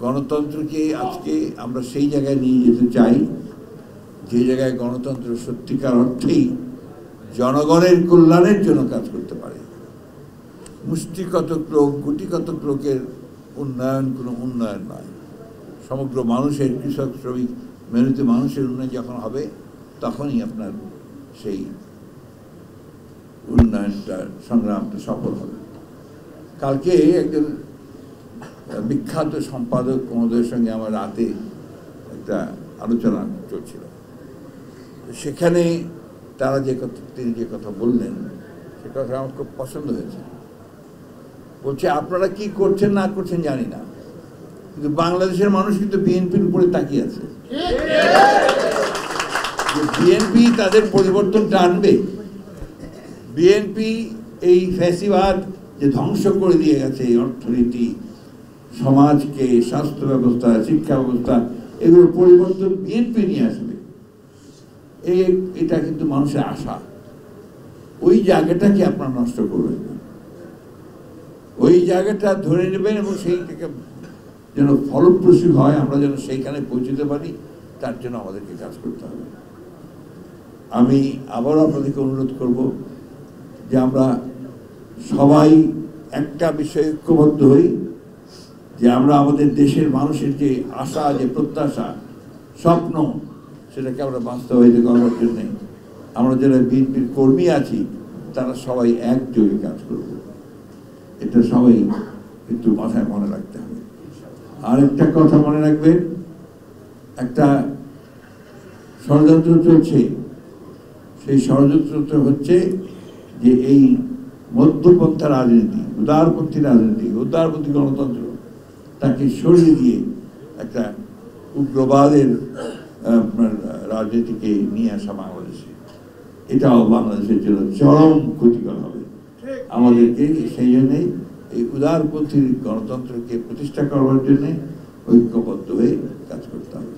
গণতন্ত্রকে আজকে আমরা সেই জায়গায় নিয়ে যেতে চাই যে জায়গায় গণতন্ত্র সত্যিকার অর্থেই জনগণের কল্যাণের জন্য কাজ করতে পারে। মুষ্টিকতক লোক, গুটিকতক লোকের উন্নয়ন কোনো উন্নয়ন নয়। সমগ্র মানুষের, কৃষক, শ্রমিক, মেহনতি মানুষের উন্নয়ন যখন হবে তখনই আপনার সেই উন্নয়নটা, সংগ্রামটা সফল হবে। কালকে একজন বিখ্যাত সম্পাদক মহোদয়ের সঙ্গে আমার রাতে একটা আলোচনা চলছিল। সেখানে তিনি যে কথা বললেন সে কথা আমার খুব পছন্দ হয়েছে। বলছে, আপনারা কি করছেন না করছেন জানি না, কিন্তু বাংলাদেশের মানুষ কিন্তু বিএনপির উপরে তাকিয়ে আছে। বিএনপি তাদের পরিবর্তনটা আনবে। বিএনপি এই ফ্যাসিবাদ যে ধ্বংস করে দিয়ে গেছে, অর্থনীতি, সমাজকে, স্বাস্থ্য ব্যবস্থা, শিক্ষা ব্যবস্থা, এগুলো পরিবর্তন বিএনপি নিয়ে আসবে, এটা কিন্তু মানুষের আশা। ওই জায়গাটাকে আপনারা নষ্ট করবেন না, ওই জায়গাটা ধরে নেবেন এবং সেইটাকে যেন ফলপ্রসূ হয়, আমরা যেন সেইখানে পৌঁছতে পারি, তার জন্য আমাদেরকে কাজ করতে হবে। আমি আবারও আপনাদেরকে অনুরোধ করব যে আমরা সবাই একটা বিষয়ে ঐক্যবদ্ধ হই, যে আমরা আমাদের দেশের মানুষের যে আশা, যে প্রত্যাশা, স্বপ্ন, সেটাকে আমরা বাস্তবায়িত করার জন্য আমরা যারা বিএনপির কর্মী আছি তারা সবাই একযোগে কাজ করব। এটা সবাই একটু মাথায় মনে রাখতে হবে। আর একটা কথা মনে রাখবেন, একটা ষড়যন্ত্র চলছে। সেই ষড়যন্ত্রটা হচ্ছে যে এই মধ্যপন্থা রাজনীতি, উদারপন্থী রাজনীতি, উদারপন্থী গণতন্ত্র, তাকে সরিয়ে দিয়ে একটা উগ্রবাদের রাজনীতিকে নিয়ে আসা বাংলাদেশে, এটাও বাংলাদেশের জন্য চরম ক্ষতিকর হবে। আমাদেরকে সেই জন্যই এই উদারপন্থী গণতন্ত্রকে প্রতিষ্ঠা করবার জন্য ঐক্যবদ্ধ হয়ে কাজ করতে হবে।